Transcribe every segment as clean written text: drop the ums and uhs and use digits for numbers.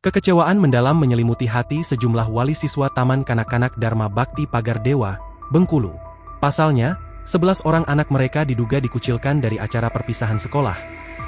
Kekecewaan mendalam menyelimuti hati sejumlah wali siswa Taman Kanak-kanak Dharma Bakti Pagar Dewa, Bengkulu. Pasalnya, 11 orang anak mereka diduga dikucilkan dari acara perpisahan sekolah.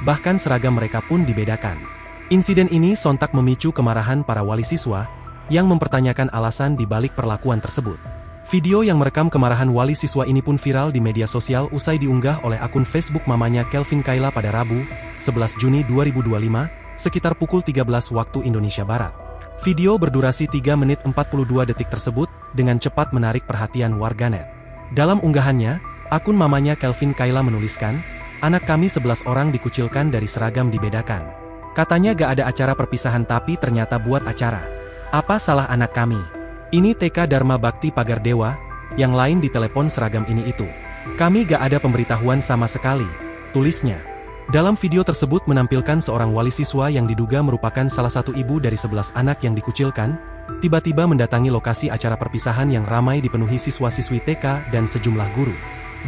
Bahkan seragam mereka pun dibedakan. Insiden ini sontak memicu kemarahan para wali siswa, yang mempertanyakan alasan di balik perlakuan tersebut. Video yang merekam kemarahan wali siswa ini pun viral di media sosial usai diunggah oleh akun Facebook mamanya Kelvin Kayla pada Rabu, 11 Juni 2025, sekitar pukul 13 waktu Indonesia Barat. Video berdurasi 3 menit 42 detik tersebut dengan cepat menarik perhatian warganet. Dalam unggahannya, akun mamanya Kelvin Kayla menuliskan, "Anak kami 11 orang dikucilkan dari seragam dibedakan. Katanya gak ada acara perpisahan tapi ternyata buat acara. Apa salah anak kami? Ini TK Dharma Bakti Pagar Dewa, yang lain ditelepon seragam ini itu. Kami gak ada pemberitahuan sama sekali," tulisnya. Dalam video tersebut menampilkan seorang wali siswa yang diduga merupakan salah satu ibu dari 11 anak yang dikucilkan, tiba-tiba mendatangi lokasi acara perpisahan yang ramai dipenuhi siswa-siswi TK dan sejumlah guru.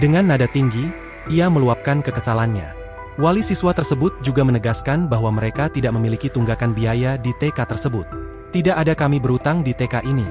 Dengan nada tinggi, ia meluapkan kekesalannya. Wali siswa tersebut juga menegaskan bahwa mereka tidak memiliki tunggakan biaya di TK tersebut. "Tidak ada kami berutang di TK ini.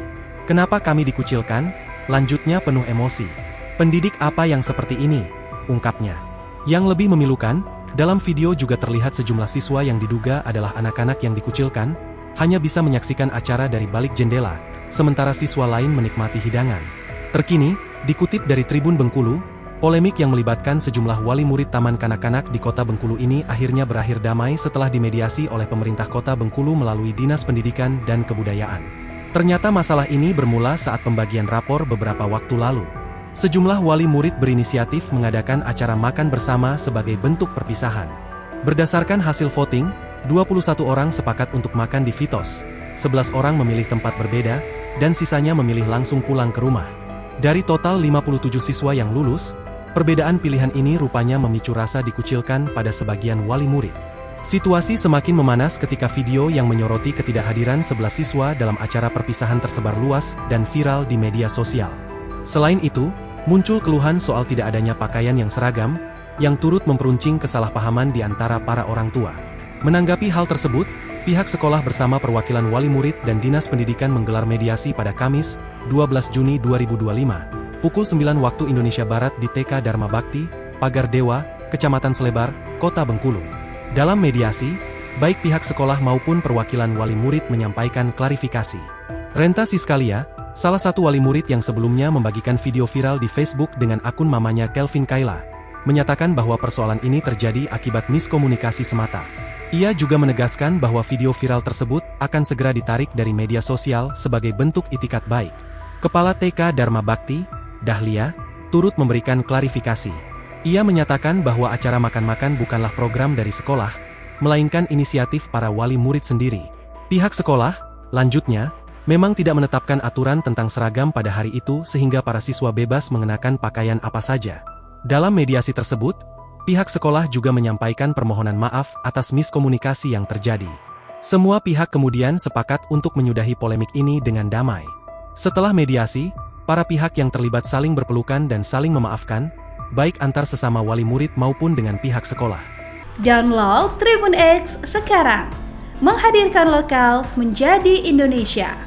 Kenapa kami dikucilkan?" lanjutnya penuh emosi. "Pendidik apa yang seperti ini?" ungkapnya. Yang lebih memilukan, dalam video juga terlihat sejumlah siswa yang diduga adalah anak-anak yang dikucilkan, hanya bisa menyaksikan acara dari balik jendela, sementara siswa lain menikmati hidangan. Terkini, dikutip dari Tribun Bengkulu, polemik yang melibatkan sejumlah wali murid Taman Kanak-kanak di Kota Bengkulu ini akhirnya berakhir damai setelah dimediasi oleh pemerintah Kota Bengkulu melalui Dinas Pendidikan dan Kebudayaan. Ternyata masalah ini bermula saat pembagian rapor beberapa waktu lalu. Sejumlah wali murid berinisiatif mengadakan acara makan bersama sebagai bentuk perpisahan. Berdasarkan hasil voting, 21 orang sepakat untuk makan di Vitos, 11 orang memilih tempat berbeda, dan sisanya memilih langsung pulang ke rumah. Dari total 57 siswa yang lulus, perbedaan pilihan ini rupanya memicu rasa dikucilkan pada sebagian wali murid. Situasi semakin memanas ketika video yang menyoroti ketidakhadiran 11 siswa dalam acara perpisahan tersebar luas dan viral di media sosial. Selain itu, muncul keluhan soal tidak adanya pakaian yang seragam, yang turut memperuncing kesalahpahaman di antara para orang tua. Menanggapi hal tersebut, pihak sekolah bersama perwakilan wali murid dan Dinas Pendidikan menggelar mediasi pada Kamis, 12 Juni 2025, pukul 9 waktu Indonesia Barat di TK Dharma Bakti, Pagar Dewa, Kecamatan Selebar, Kota Bengkulu. Dalam mediasi, baik pihak sekolah maupun perwakilan wali murid menyampaikan klarifikasi. Renta Siskalia, salah satu wali murid yang sebelumnya membagikan video viral di Facebook dengan akun mamanya Kelvin Kayla, menyatakan bahwa persoalan ini terjadi akibat miskomunikasi semata. Ia juga menegaskan bahwa video viral tersebut akan segera ditarik dari media sosial sebagai bentuk itikat baik. Kepala TK Dharma Bakti, Dahlia, turut memberikan klarifikasi. Ia menyatakan bahwa acara makan-makan bukanlah program dari sekolah, melainkan inisiatif para wali murid sendiri. Pihak sekolah, lanjutnya, memang tidak menetapkan aturan tentang seragam pada hari itu sehingga para siswa bebas mengenakan pakaian apa saja. Dalam mediasi tersebut, pihak sekolah juga menyampaikan permohonan maaf atas miskomunikasi yang terjadi. Semua pihak kemudian sepakat untuk menyudahi polemik ini dengan damai. Setelah mediasi, para pihak yang terlibat saling berpelukan dan saling memaafkan, baik antar sesama wali murid maupun dengan pihak sekolah. Download Tribun X sekarang, menghadirkan lokal menjadi Indonesia.